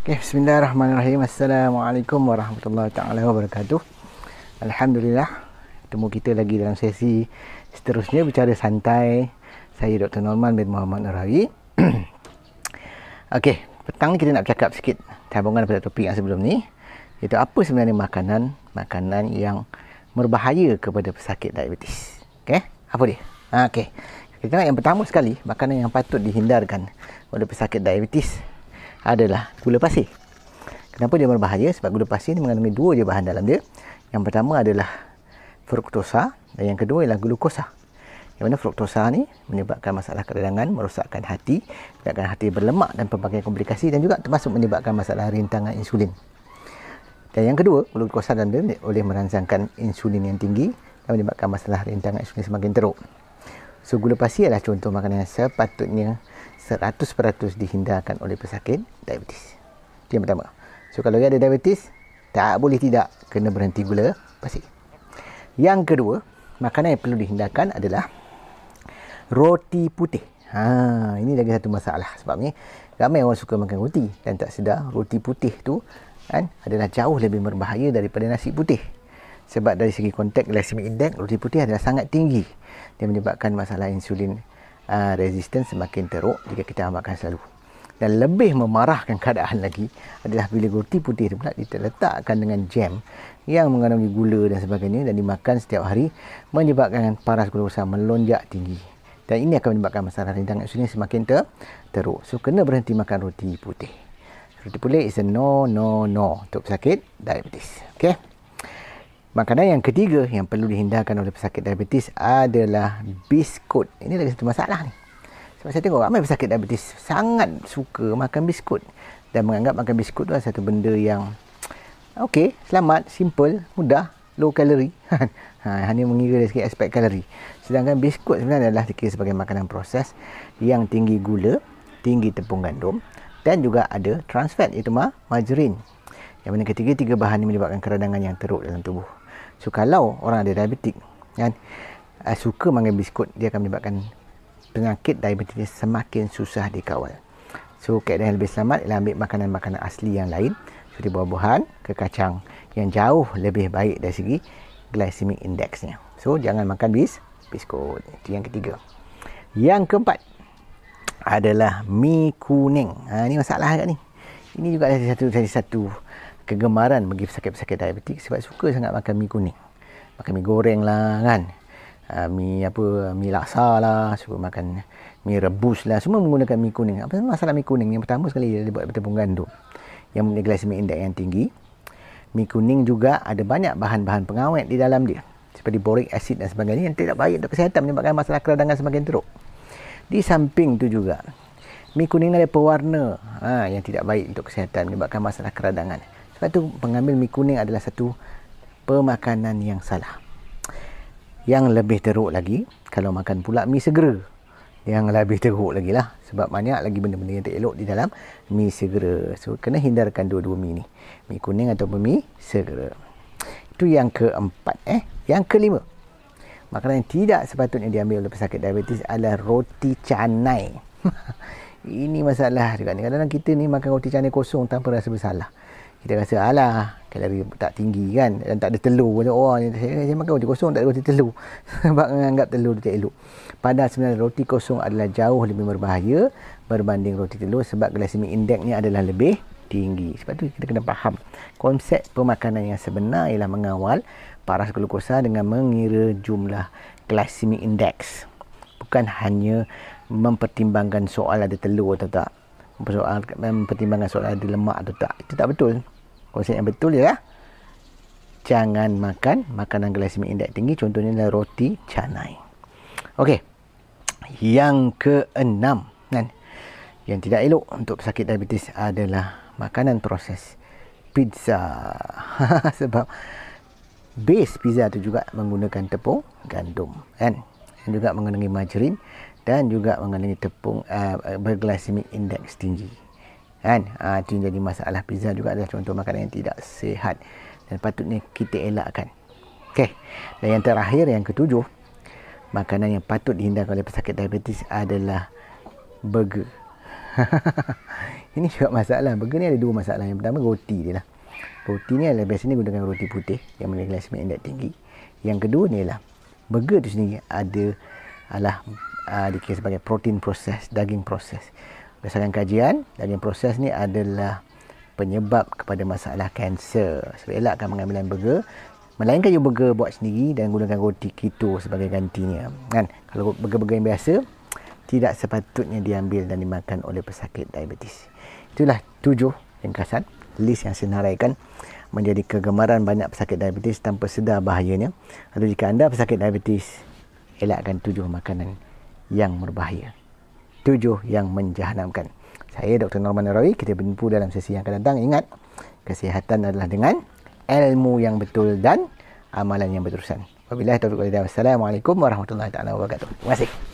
Okay, bismillahirrahmanirrahim. Assalamualaikum warahmatullahi taala wabarakatuh. Alhamdulillah, temu kita lagi dalam sesi seterusnya bicara santai. Saya Dr. Norman bin Muhammad Nurawi. Okey, petang ni kita nak bercakap sikit sambungan daripada topik yang sebelum ni, iaitu apa sebenarnya makanan yang berbahaya kepada pesakit diabetes. Okey, apa dia? Okey. Kita tengok yang pertama sekali, makanan yang patut dihindarkan oleh pesakit diabetes adalah gula pasir. Kenapa dia berbahaya? Sebab gula pasir ni mengandungi dua je bahan dalam dia. Yang pertama adalah fruktosa dan yang kedua ialah glukosa. Yang mana fruktosa ni menyebabkan masalah keradangan, merosakkan hati, menyebabkan hati berlemak dan pelbagai komplikasi, dan juga termasuk menyebabkan masalah rintangan insulin. Dan yang kedua, glukosa dalam dia boleh merangsangkan insulin yang tinggi dan menyebabkan masalah rintangan insulin semakin teruk. So, gula pasir adalah contoh makanan yang sepatutnya 100% dihindarkan oleh pesakit diabetes. Itu yang pertama. So, kalau dia ada diabetes, tak boleh tidak kena berhenti gula pasir. Yang kedua, makanan yang perlu dihindarkan adalah roti putih. Ini lagi satu masalah. Sebab ni ramai orang suka makan roti dan tak sedar roti putih tu adalah jauh lebih berbahaya daripada nasi putih. Sebab dari segi konteks glycemic index, roti putih adalah sangat tinggi. Dia menyebabkan masalah insulin resistance semakin teruk jika kita makan selalu. Dan lebih memarahkan keadaan lagi adalah bila roti putih itu pula diletakkan dengan jam yang mengandungi gula dan sebagainya dan dimakan setiap hari, menyebabkan paras glukosa melonjak tinggi. Dan ini akan menyebabkan masalah rintangan insulin semakin teruk. So, kena berhenti makan roti putih. Roti putih is a no untuk pesakit diabetes. Okay? Makanan yang ketiga yang perlu dihindarkan oleh pesakit diabetes adalah biskut. Ini lagi satu masalah ni. Sebab saya tengok ramai pesakit diabetes sangat suka makan biskut dan menganggap makan biskut tu adalah satu benda yang okey, selamat, simple, mudah, low kalori. Hanya mengira dari segi aspek kalori. Sedangkan biskut sebenarnya adalah dikira sebagai makanan proses yang tinggi gula, tinggi tepung gandum dan juga ada trans fat, iaitu margarin. Yang mana ketiga-tiga bahan ini menyebabkan keradangan yang teruk dalam tubuh. So, kalau orang ada diabetik suka makan biskut, dia akan menyebabkan penyakit diabetes semakin susah dikawal. So, keadaan yang lebih selamat ialah ambil makanan-makanan asli yang lain seperti buah-buahan, ke kacang yang jauh lebih baik dari segi glycemic indexnya. So, jangan makan biskut. Itu yang ketiga. Yang keempat adalah mi kuning. Ini masalah agak ni. Ini juga ada satu kegemaran bagi pesakit-pesakit diabetik sebab suka sangat makan mi kuning. Makan mi goreng lah kan. Mi laksa lah, suka makan mi rebus lah, semua menggunakan mi kuning. Apa masalah mi kuning? Yang pertama sekali dia dibuat dari tepung gandum yang mempunyai glycemic index yang tinggi. Mi kuning juga ada banyak bahan-bahan pengawet di dalam dia seperti boric acid dan sebagainya yang tidak baik untuk kesihatan, menyebabkan masalah keradangan semakin teruk. Di samping tu juga mi kuning ada pewarna yang tidak baik untuk kesihatan, menyebabkan masalah keradangan. Sebab tu pengambil mi kuning adalah satu pemakanan yang salah. Yang lebih teruk lagi kalau makan pula mi segera. Yang lebih teruk lagi lah, sebab banyak lagi benda-benda yang tak elok di dalam mi segera. So, kena hindarkan dua-dua mi ni, mi kuning ataupun mi segera. Itu yang keempat. Yang kelima, makanan yang tidak sepatutnya diambil oleh pesakit diabetes adalah roti canai. Ini masalah juga ni. Kadang-kadang kita ni makan roti canai kosong tanpa rasa bersalah. Kita rasa alah, kalori tak tinggi kan, dan tak ada telur. Saya makan roti kosong tak ada roti telur. Sebab menganggap telur tak elok. Padahal sebenarnya roti kosong adalah jauh lebih berbahaya berbanding roti telur sebab glycemic indexnya adalah lebih tinggi. Sebab tu kita kena faham konsep pemakanan yang sebenar ialah mengawal paras glukosa dengan mengira jumlah glycemic index. Bukan hanya mempertimbangkan soal ada telur atau tak. Mempertimbangkan soal ada lemak atau tak. Itu tak betul. Konsep yang betul ialah jangan makan makanan glycemic index tinggi. Contohnya adalah roti canai. Okey. Yang keenam yang tidak elok untuk pesakit diabetes adalah makanan proses. Pizza. Sebab base pizza tu juga menggunakan tepung gandum dan juga mengandungi margarin dan juga mengandungi tepung berglycemic index tinggi. Itu yang jadi masalah. Pizza juga adalah contoh makanan yang tidak sihat dan patutnya kita elakkan. Okey. Dan yang terakhir, yang ketujuh, makanan yang patut dihindarkan oleh pesakit diabetes adalah burger. Ini juga masalah. Burger ni ada dua masalah. Yang pertama, roti dia lah. Roti ni adalah biasanya gunakan roti putih yang memiliki glycemic index tinggi. Yang kedua ni ialah burger tu sendiri dikira sebagai protein proses, daging proses. Berdasarkan kajian, daging proses ni adalah penyebab kepada masalah kanser. So, elakkan pengambilan burger. Melainkan you burger buat sendiri dan gunakan roti keto sebagai gantinya. Kan? Kalau burger-burger yang biasa, tidak sepatutnya diambil dan dimakan oleh pesakit diabetes. Itulah 7 ringkasan, list yang saya naraikan menjadi kegemaran banyak pesakit diabetes tanpa sedar bahayanya. Lalu jika anda pesakit diabetes, elakkan 7 makanan yang berbahaya. 7 yang menjahanamkan. Saya Dr. Norman Narawi, kita berjumpa dalam sesi yang akan datang. Ingat, kesihatan adalah dengan ilmu yang betul dan amalan yang berterusan. Wabillahi taufiq wal hidayah. Wassalamualaikum warahmatullahi wabarakatuh. Terima kasih.